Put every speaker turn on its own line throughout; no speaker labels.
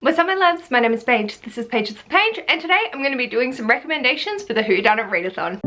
What's up my loves, my name is Paige, this is Paige's the Page, and today I'm going to be doing some recommendations for the Whodunnit Readathon.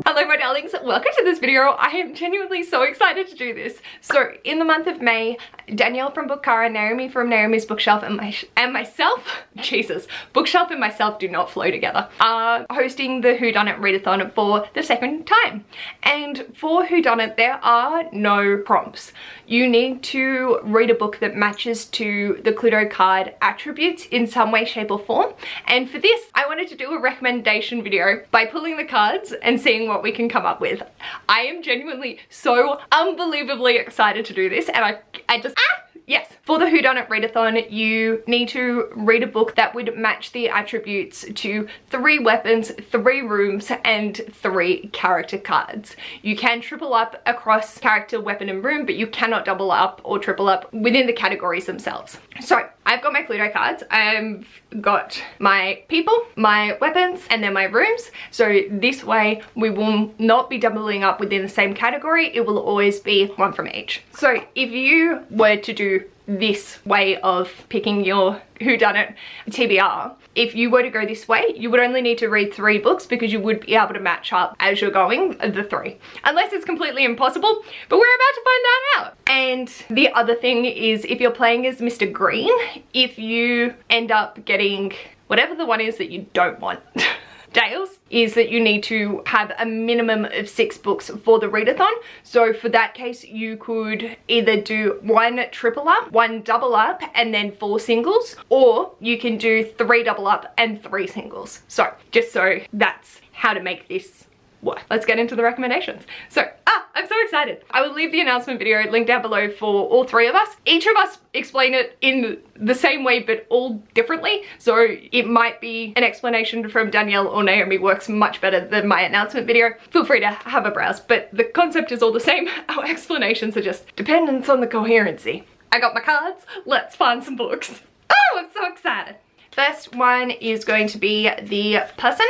Hello my darlings, welcome to this video. I am genuinely so excited to do this. So in the month of May, Danielle from Bookara, Naomi from Naomi's Bookshelf and myself, Jesus, Bookshelf and myself do not flow together, are hosting the Whodunnit Readathon for the second time. And for Whodunnit, there are no prompts. You need to read a book that matches to the Cluedo card attributes in some way, shape or form. And for this, I wanted to do a recommendation video by pulling the cards and seeing what we can come up with. I am genuinely so unbelievably excited to do this, and I just yes. For the Whodunnit Readathon, you need to read a book that would match the attributes to 3 weapons, 3 rooms, and 3 character cards. You can triple up across character, weapon, and room, but you cannot double up or triple up within the categories themselves. So I've got my Cluedo cards, I've got my people, my weapons, and then my rooms. So this way we will not be doubling up within the same category, it will always be one from each. So if you were to do this way of picking your Whodunnit TBR, if you were to go this way, you would only need to read 3 books because you would be able to match up as you're going the 3. Unless it's completely impossible, but we're about to find that out. And the other thing is, if you're playing as Mr. Green, if you end up getting whatever the one is that you don't want, Dale's, is that you need to have a minimum of 6 books for the readathon. So for that case, you could either do 1 triple up, 1 double up, and then 4 singles, or you can do 3 double up and 3 singles. So just so that's how to make this work. Let's get into the recommendations. So, I'm so excited. I will leave the announcement video linked down below for all 3 of us. Each of us explain it in the same way, but all differently. So it might be an explanation from Danielle or Naomi works much better than my announcement video. Feel free to have a browse, but the concept is all the same. Our explanations are just dependence on the coherency. I got my cards, let's find some books. Oh, I'm so excited. First one is going to be the person.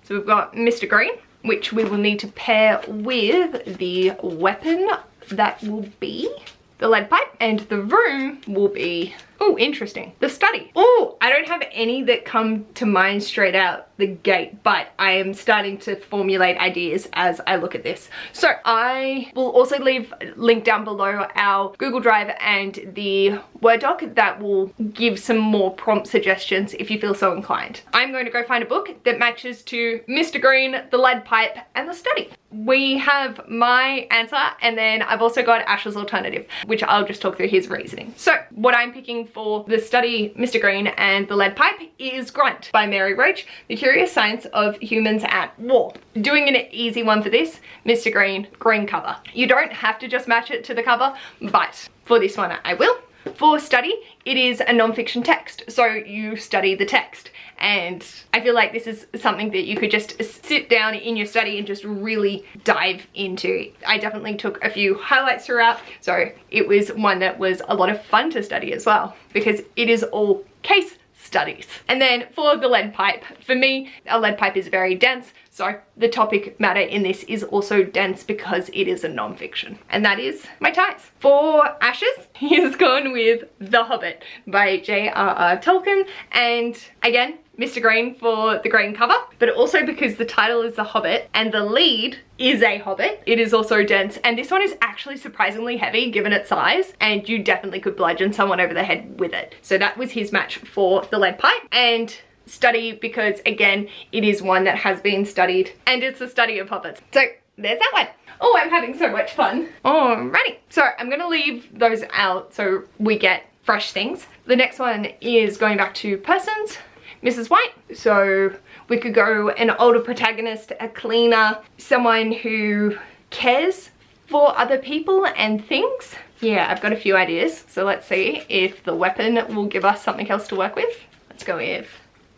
So we've got Mr. Green, which we will need to pair with the weapon that will be the lead pipe, and the room will be, oh, interesting, the study. Oh, I don't have any that come to mind straight out the gate, but I am starting to formulate ideas as I look at this. So I will also leave a link down below our Google Drive and the Word doc that will give some more prompt suggestions if you feel so inclined. I'm going to go find a book that matches to Mr. Green, the lead pipe, and the study. We have my answer, and then I've also got Ash's alternative, which I'll just talk through his reasoning. So what I'm picking for the study, Mr. Green, and the lead pipe is Grunt by Mary Roach, The Curious Science of Humans at War. Doing an easy one for this, Mr. Green, green cover. You don't have to just match it to the cover, but for this one I will. For study, it is a non-fiction text, so you study the text. And I feel like this is something that you could just sit down in your study and just really dive into. I definitely took a few highlights throughout, so it was one that was a lot of fun to study as well, because it is all case studies. And then for the lead pipe, for me, a lead pipe is very dense, so the topic matter in this is also dense because it is a non-fiction. And that is my ties. For Ashes, he has gone with The Hobbit by J.R.R. Tolkien, and again, Mr. Green for the green cover, but also because the title is The Hobbit and the lead is a hobbit, it is also dense, and this one is actually surprisingly heavy given its size, and you definitely could bludgeon someone over the head with it. So that was his match for the lead pipe. And study because again, it is one that has been studied, and it's a study of hobbits. So there's that one. Oh, I'm having so much fun. Alrighty, so I'm gonna leave those out so we get fresh things. The next one is going back to persons, Mrs. White. So we could go an older protagonist, a cleaner, someone who cares for other people and things. Yeah, I've got a few ideas. So let's see if the weapon will give us something else to work with. Let's go with,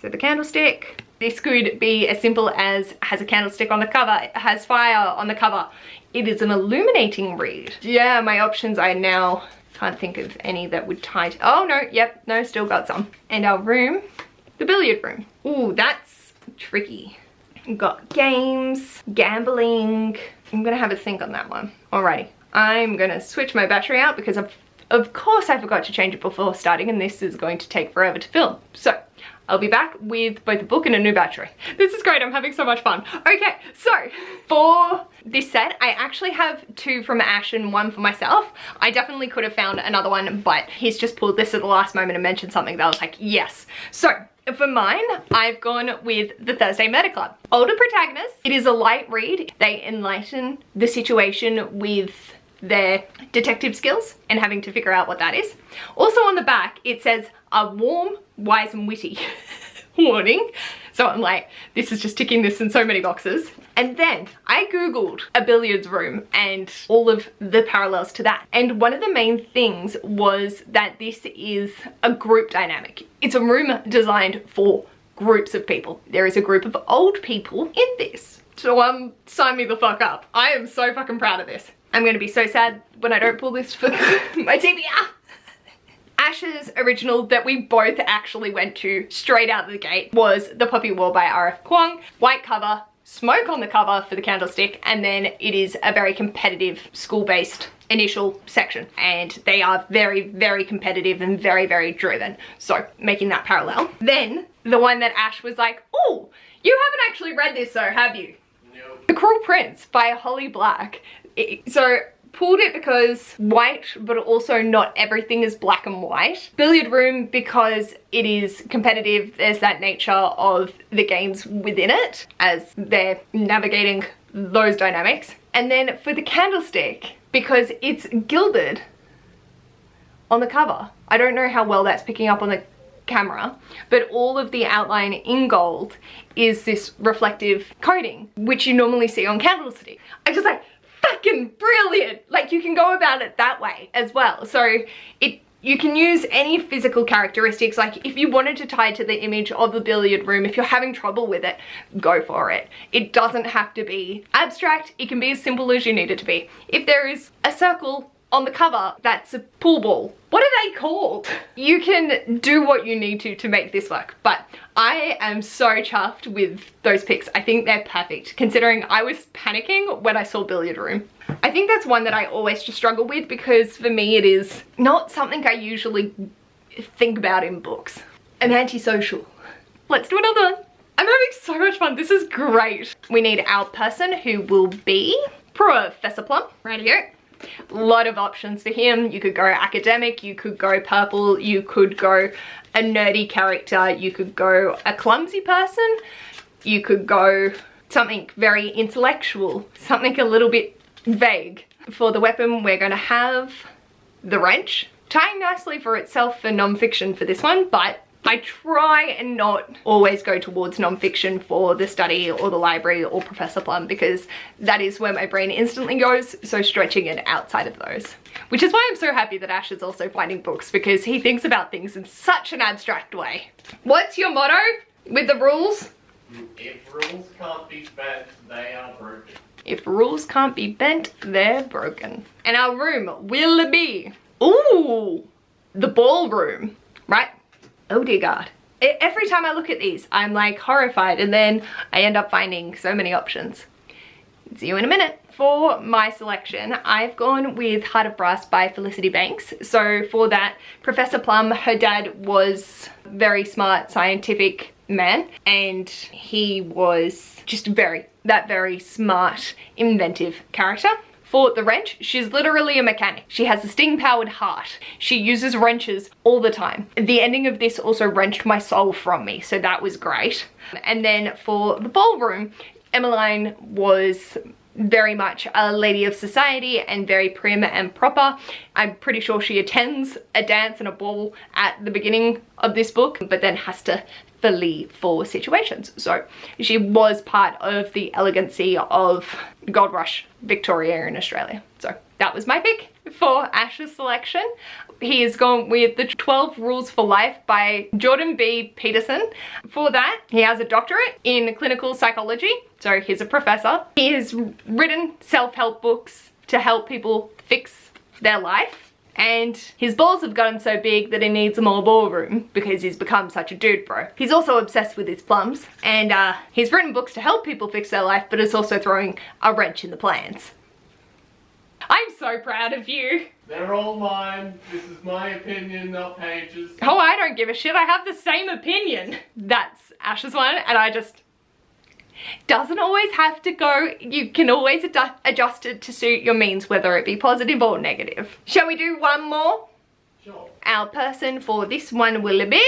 so the candlestick. This could be as simple as has a candlestick on the cover, it has fire on the cover. It is an illuminating read. Yeah, my options I now can't think of any that would tie to, oh no, yep, no, still got some. And our room, the billiard room. Ooh, that's tricky. We've got games, gambling. I'm gonna have a think on that one. Alrighty, I'm gonna switch my battery out because of course I forgot to change it before starting, and this is going to take forever to film. So I'll be back with both a book and a new battery. This is great, I'm having so much fun. Okay, so for this set, I actually have 2 from Ash and 1 for myself. I definitely could have found another one, but he's just pulled this at the last moment and mentioned something that I was like, yes. So for mine, I've gone with the Thursday Murder Club. Older protagonist, it is a light read. They enlighten the situation with their detective skills and having to figure out what that is. Also on the back, it says a warm, wise and witty warning. So I'm like, this is just ticking this in so many boxes. And then I Googled a billiards room and all of the parallels to that. And one of the main things was that this is a group dynamic. It's a room designed for groups of people. There is a group of old people in this. So sign me the fuck up. I am so fucking proud of this. I'm gonna be so sad when I don't pull this for my TBR. Ash's original that we both actually went to straight out of the gate was The Poppy War by R.F. Kuang. White cover, smoke on the cover for the Candlestick, and then it is a very competitive school-based initial section, and they are very, very competitive and very, very driven. So making that parallel. Then the one that Ash was like, oh, you haven't actually read this though, have you? No. The Cruel Prince by Holly Black. So pulled it because white, but also not everything is black and white. Billiard room because it is competitive. There's that nature of the games within it as they're navigating those dynamics. And then for the Candlestick, because it's gilded on the cover. I don't know how well that's picking up on the camera, but all of the outline in gold is this reflective coating, which you normally see on Candlestick. I just like, fucking brilliant. Like, you can go about it that way as well. So you can use any physical characteristics. Like if you wanted to tie it to the image of the billiard room, if you're having trouble with it, go for it. It doesn't have to be abstract. It can be as simple as you need it to be. If there is a circle on the cover that's a pool ball, what are they called? You can do what you need to make this work, but I am so chuffed with those picks. I think they're perfect, considering I was panicking when I saw billiard room. I think that's one that I always just struggle with because for me it is not something I usually think about in books. I'm antisocial. Let's do another one. I'm having so much fun. This is great. We need our person who will be Professor Plum. Right here. A lot of options for him. You could go academic, you could go purple, you could go a nerdy character, you could go a clumsy person, you could go something very intellectual, something a little bit vague. For the weapon, we're going to have the wrench, tying nicely for itself for non-fiction for this one, but I try and not always go towards non-fiction for the study or the library or Professor Plum because that is where my brain instantly goes, so stretching it outside of those. Which is why I'm so happy that Ash is also finding books because he thinks about things in such an abstract way. What's your motto with the rules?
If rules can't be bent, they are broken.
If rules can't be bent, they're broken. And our room will be, ooh, the ballroom, right? Oh dear God. Every time I look at these, I'm like horrified and then I end up finding so many options. See you in a minute. For my selection, I've gone with Heart of Brass by Felicity Banks. So for that, Professor Plum, her dad was a very smart scientific man and he was just that very smart, inventive character. For the wrench, she's literally a mechanic. She has a steam-powered heart. She uses wrenches all the time. The ending of this also wrenched my soul from me, so that was great. And then for the ballroom, Emmeline was very much a lady of society and very prim and proper. I'm pretty sure she attends a dance and a ball at the beginning of this book, but then has to flee for situations. So she was part of the elegancy of Gold Rush Victoria in Australia. So that was my pick for Ash's selection. He has gone with the 12 Rules for Life by Jordan B. Peterson. For that, he has a doctorate in clinical psychology, so he's a professor. He has written self-help books to help people fix their life. and his balls have gotten so big that he needs a more ballroom because he's become such a dude bro. He's also obsessed with his plums, and he's written books to help people fix their life, but it's also throwing a wrench in the plans. I'm so proud of you.
They're all mine. This is my opinion, not Paige's.
Oh, I don't give a shit. I have the same opinion. That's Ash's one, and I just... Doesn't always have to go. You can always adjust it to suit your means, whether it be positive or negative. Shall we do one more?
Sure.
Our person for this one will be...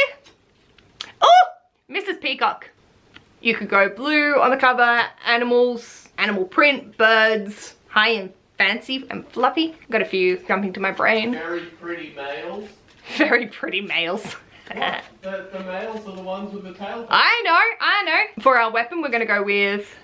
Oh! Mrs. Peacock. You could go blue on the cover, animals, animal print, birds, high and fancy and fluffy. Got a few jumping to my brain.
Very pretty males.
Very pretty males.
What? The males are the ones with the tail.
I know. For our weapon, we're gonna go with,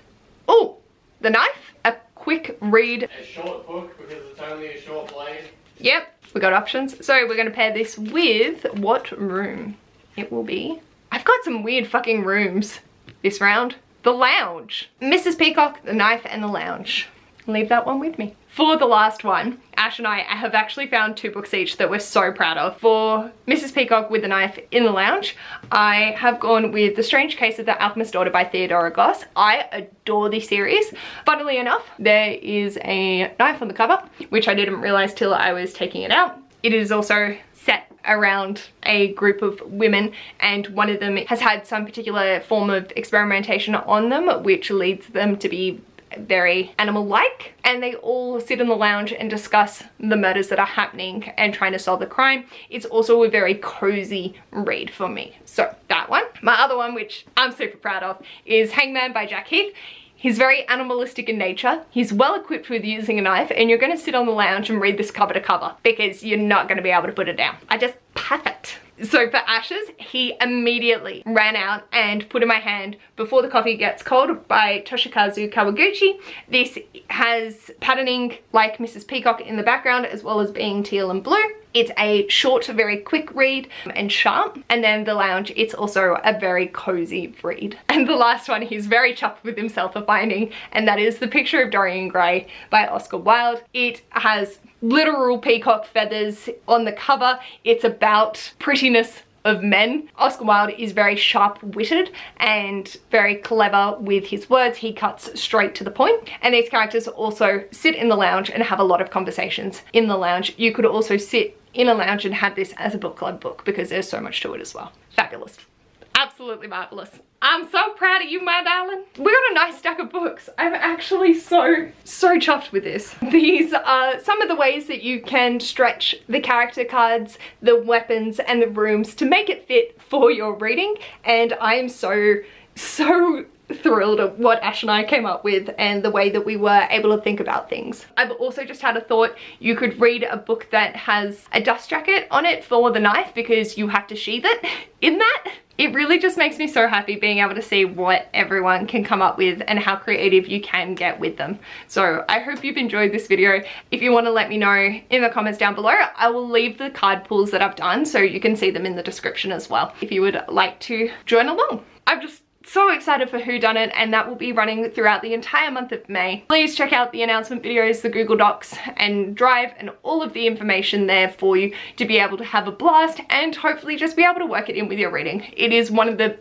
oh, the knife. A quick read.
A short book because it's only a short blade.
Yep, we got options. So we're gonna pair this with what room it will be. I've got some weird fucking rooms this round. The lounge. Mrs. Peacock, the knife, and the lounge. Leave that one with me. For the last one, Ash and I have actually found 2 books each that we're so proud of. For Mrs. Peacock with the Knife in the Lounge, I have gone with The Strange Case of the Alchemist's Daughter by Theodora Goss. I adore this series. Funnily enough, there is a knife on the cover, which I didn't realize till I was taking it out. It is also set around a group of women, and one of them has had some particular form of experimentation on them, which leads them to be very animal-like, and they all sit in the lounge and discuss the murders that are happening and trying to solve the crime. It's also a very cozy read for me. So that one. My other one, which I'm super proud of, is Hangman by Jack Heath. He's very animalistic in nature. He's well equipped with using a knife, and you're going to sit on the lounge and read this cover to cover because you're not going to be able to put it down. Perfect. So for Ashes, he immediately ran out and put in my hand Before the Coffee Gets Cold by Toshikazu Kawaguchi. This has patterning like Mrs. Peacock in the background, as well as being teal and blue. It's a short, very quick read and sharp. And then The Lounge, it's also a very cozy read. And the last one he's very chuffed with himself for finding, and that is The Picture of Dorian Gray by Oscar Wilde. It has literal peacock feathers on the cover. It's about prettiness of men. Oscar Wilde is very sharp-witted and very clever with his words. He cuts straight to the point. And these characters also sit in the lounge and have a lot of conversations in the lounge. You could also sit in a lounge and have this as a book club book because there's so much to it as well. Fabulous. Absolutely marvelous. I'm so proud of you, my darling. We got a nice stack of books. I'm actually so chuffed with this. These are some of the ways that you can stretch the character cards, the weapons, and the rooms to make it fit for your reading. And I am so thrilled at what Ash and I came up with and the way that we were able to think about things. I've also just had a thought, you could read a book that has a dust jacket on it for the knife because you have to sheath it in that. It really just makes me so happy being able to see what everyone can come up with and how creative you can get with them. So I hope you've enjoyed this video. If you want to let me know in the comments down below, I will leave the card pulls that I've done so you can see them in the description as well if you would like to join along. I'm just so excited for Whodunnit, and that will be running throughout the entire month of May. Please check out the announcement videos, the Google Docs and Drive, and all of the information there for you to be able to have a blast and hopefully just be able to work it in with your reading. It is one of the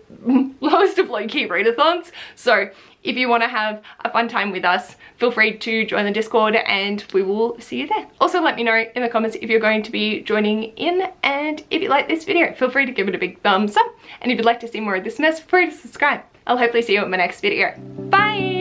lowest of low-key readathons, so if you want to have a fun time with us, feel free to join the Discord and we will see you there. Also let me know in the comments if you're going to be joining in, and if you like this video, feel free to give it a big thumbs up. And if you'd like to see more of this mess, feel free to subscribe. I'll hopefully see you in my next video. Bye!